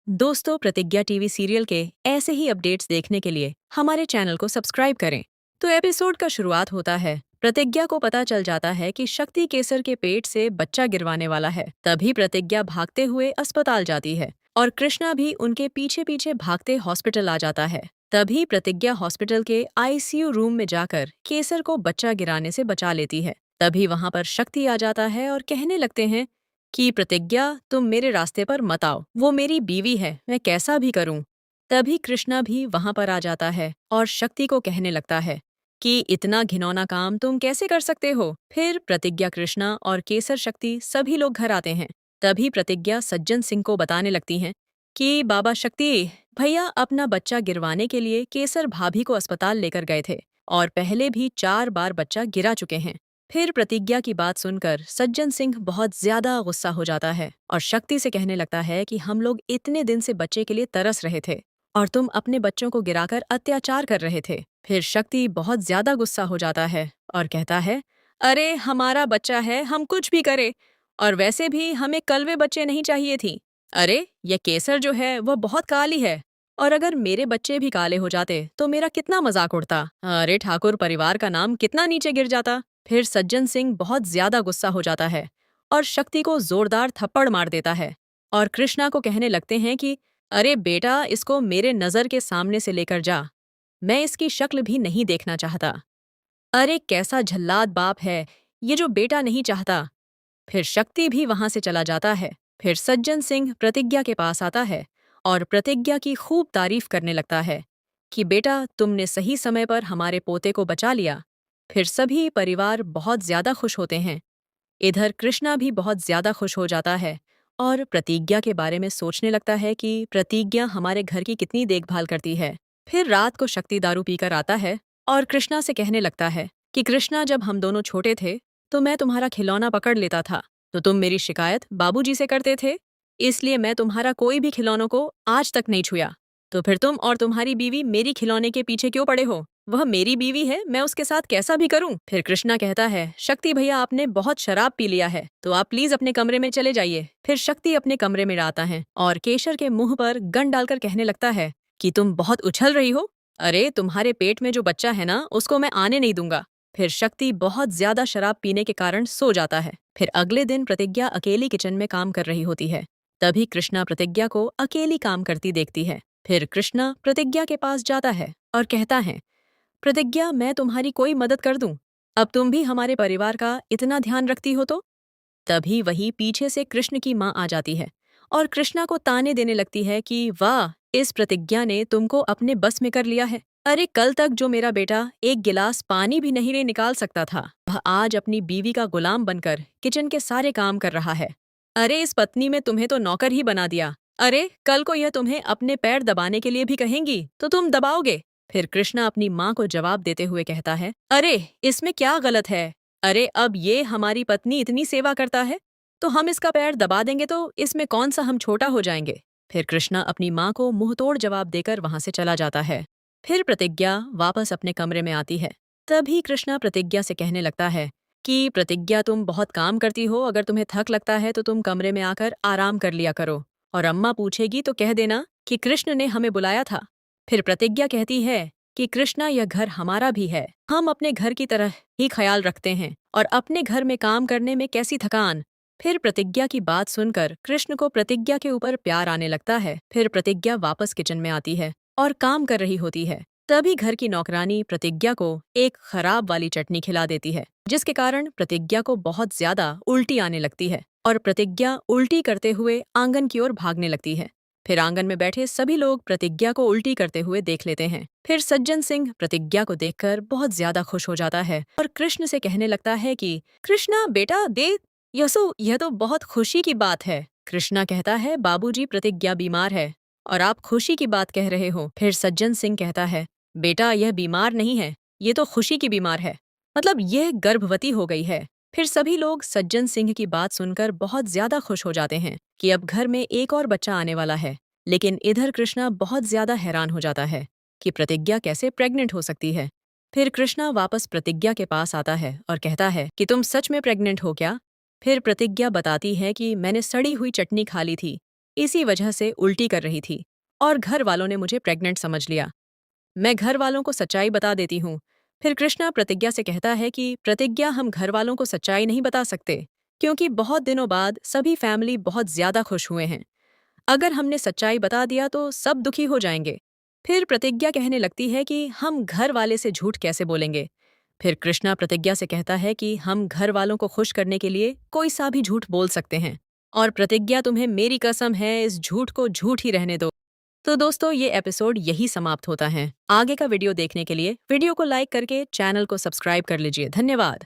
दोस्तों, प्रतिज्ञा TV serial के ऐसे ही अपडेट्स देखने के लिए हमारे चैनल को सब्सक्राइब करें। तो एपिसोड का शुरुआत होता है। प्रतिज्ञा को पता चल जाता है कि शक्ति केसर के पेट से बच्चा गिरवाने वाला है। तभी प्रतिज्ञा भागते हुए अस्पताल जाती है और कृष्णा भी उनके पीछे पीछे भागते हॉस्पिटल आ जाता है। तभी प्रतिज्ञा हॉस्पिटल के आईसीयू रूम में जाकर केसर को बच्चा गिराने से बचा लेती है। तभी वहां पर शक्ति आ जाता है और कहने लगते हैं कि प्रतिज्ञा, तुम मेरे रास्ते पर मत आओ, वो मेरी बीवी है, मैं कैसा भी करूं। तभी कृष्णा भी वहां पर आ जाता है और शक्ति को कहने लगता है कि इतना घिनौना काम तुम कैसे कर सकते हो। फिर प्रतिज्ञा, कृष्णा और केसर, शक्ति सभी लोग घर आते हैं। तभी प्रतिज्ञा सज्जन सिंह को बताने लगती हैं कि बाबा शक्ति भैया अपना बच्चा गिरवाने के लिए केसर भाभी को अस्पताल लेकर गए थे और पहले भी 4 बार बच्चा गिरा चुके हैं। फिर प्रतिज्ञा की बात सुनकर सज्जन सिंह बहुत ज्यादा गुस्सा हो जाता है और शक्ति से कहने लगता है कि हम लोग इतने दिन से बच्चे के लिए तरस रहे थे और तुम अपने बच्चों को गिराकर अत्याचार कर रहे थे। फिर शक्ति बहुत ज्यादा गुस्सा हो जाता है और कहता है, अरे हमारा बच्चा है, हम कुछ भी करें, और वैसे भी हमें कलवे बच्चे नहीं चाहिए थी। अरे ये केसर जो है वह बहुत काली है, और अगर मेरे बच्चे भी काले हो जाते तो मेरा कितना मजाक उड़ता। अरे ठाकुर परिवार का नाम कितना नीचे गिर जाता। फिर सज्जन सिंह बहुत ज्यादा गुस्सा हो जाता है और शक्ति को जोरदार थप्पड़ मार देता है और कृष्णा को कहने लगते हैं कि अरे बेटा, इसको मेरे नजर के सामने से लेकर जा, मैं इसकी शक्ल भी नहीं देखना चाहता। अरे कैसा झल्लाद बाप है, ये जो बेटा नहीं चाहता। फिर शक्ति भी वहां से चला जाता है। फिर सज्जन सिंह प्रतिज्ञा के पास आता है और प्रतिज्ञा की खूब तारीफ करने लगता है कि बेटा, तुमने सही समय पर हमारे पोते को बचा लिया। फिर सभी परिवार बहुत ज्यादा खुश होते हैं। इधर कृष्णा भी बहुत ज्यादा खुश हो जाता है और प्रतिज्ञा के बारे में सोचने लगता है कि प्रतिज्ञा हमारे घर की कितनी देखभाल करती है। फिर रात को शक्ति दारू पीकर आता है और कृष्णा से कहने लगता है कि कृष्णा, जब हम दोनों छोटे थे तो मैं तुम्हारा खिलौना पकड़ लेता था तो तुम मेरी शिकायत बाबूजी से करते थे, इसलिए मैं तुम्हारा कोई भी खिलौनों को आज तक नहीं छुआ। तो फिर तुम और तुम्हारी बीवी मेरी खिलौने के पीछे क्यों पड़े हो? वह मेरी बीवी है, मैं उसके साथ कैसा भी करूं। फिर कृष्णा कहता है, शक्ति भैया आपने बहुत शराब पी लिया है, तो आप प्लीज अपने कमरे में चले जाइए। फिर शक्ति अपने कमरे में आता है और केशर के मुंह पर गन डालकर कहने लगता है कि तुम बहुत उछल रही हो, अरे तुम्हारे पेट में जो बच्चा है ना, उसको मैं आने नहीं दूंगा। फिर शक्ति बहुत ज्यादा शराब पीने के कारण सो जाता है। फिर अगले दिन प्रतिज्ञा अकेली किचन में काम कर रही होती है। तभी कृष्णा प्रतिज्ञा को अकेली काम करती देखती है। फिर कृष्णा प्रतिज्ञा के पास जाता है और कहता है, प्रतिज्ञा, मैं तुम्हारी कोई मदद कर दूं? अब तुम भी हमारे परिवार का इतना ध्यान रखती हो तो? तभी वही पीछे से कृष्ण की माँ आ जाती है और कृष्णा को ताने देने लगती है कि वाह, इस प्रतिज्ञा ने तुमको अपने बस में कर लिया है। अरे कल तक जो मेरा बेटा एक गिलास पानी भी नहीं निकाल सकता था, वह आज अपनी बीवी का गुलाम बनकर किचन के सारे काम कर रहा है। अरे इस पत्नी में तुम्हें तो नौकर ही बना दिया। अरे कल को यह तुम्हें अपने पैर दबाने के लिए भी कहेंगी तो तुम दबाओगे। फिर कृष्णा अपनी माँ को जवाब देते हुए कहता है, अरे इसमें क्या गलत है? अरे अब ये हमारी पत्नी इतनी सेवा करता है तो हम इसका पैर दबा देंगे तो इसमें कौन सा हम छोटा हो जाएंगे। फिर कृष्णा अपनी माँ को मुंहतोड़ जवाब देकर वहां से चला जाता है। फिर प्रतिज्ञा वापस अपने कमरे में आती है। तभी कृष्णा प्रतिज्ञा से कहने लगता है कि प्रतिज्ञा, तुम बहुत काम करती हो, अगर तुम्हें थक लगता है तो तुम कमरे में आकर आराम कर लिया करो, और अम्मा पूछेगी तो कह देना कि कृष्ण ने हमें बुलाया था। फिर प्रतिज्ञा कहती है कि कृष्णा, यह घर हमारा भी है, हम अपने घर की तरह ही ख्याल रखते हैं, और अपने घर में काम करने में कैसी थकान। फिर प्रतिज्ञा की बात सुनकर कृष्ण को प्रतिज्ञा के ऊपर प्यार आने लगता है। फिर प्रतिज्ञा वापस किचन में आती है और काम कर रही होती है। तभी घर की नौकरानी प्रतिज्ञा को एक खराब वाली चटनी खिला देती है, जिसके कारण प्रतिज्ञा को बहुत ज्यादा उल्टी आने लगती है और प्रतिज्ञा उल्टी करते हुए आंगन की ओर भागने लगती है। फिर आंगन में बैठे सभी लोग प्रतिज्ञा को उल्टी करते हुए देख लेते हैं। फिर सज्जन सिंह प्रतिज्ञा को देखकर बहुत ज्यादा खुश हो जाता है और कृष्ण से कहने लगता है कि कृष्णा बेटा देख, यह तो बहुत खुशी की बात है। कृष्णा कहता है, बाबूजी प्रतिज्ञा बीमार है और आप खुशी की बात कह रहे हो। फिर सज्जन सिंह कहता है, बेटा यह बीमार नहीं है, ये तो खुशी की बीमार है, मतलब यह गर्भवती हो गई है। फिर सभी लोग सज्जन सिंह की बात सुनकर बहुत ज्यादा खुश हो जाते हैं कि अब घर में एक और बच्चा आने वाला है। लेकिन इधर कृष्णा बहुत ज्यादा हैरान हो जाता है कि प्रतिज्ञा कैसे प्रेग्नेंट हो सकती है। फिर कृष्णा वापस प्रतिज्ञा के पास आता है और कहता है कि तुम सच में प्रेग्नेंट हो क्या? फिर प्रतिज्ञा बताती है कि मैंने सड़ी हुई चटनी खा ली थी, इसी वजह से उल्टी कर रही थी और घर वालों ने मुझे प्रेग्नेंट समझ लिया। मैं घर वालों को सच्चाई बता देती हूँ। फिर कृष्णा प्रतिज्ञा से कहता है कि प्रतिज्ञा, हम घर वालों को सच्चाई नहीं बता सकते क्योंकि बहुत दिनों बाद सभी फैमिली बहुत ज्यादा खुश हुए हैं। अगर हमने सच्चाई बता दिया तो सब दुखी हो जाएंगे। फिर प्रतिज्ञा कहने लगती है कि हम घर वाले से झूठ कैसे बोलेंगे। फिर कृष्णा प्रतिज्ञा से कहता है कि हम घर वालों को खुश करने के लिए कोई सा भी झूठ बोल सकते हैं। और प्रतिज्ञा, तुम्हें मेरी कसम है, इस झूठ को झूठ ही रहने दो। तो दोस्तों, ये एपिसोड यही समाप्त होता है। आगे का वीडियो देखने के लिए वीडियो को लाइक करके चैनल को सब्सक्राइब कर लीजिए। धन्यवाद।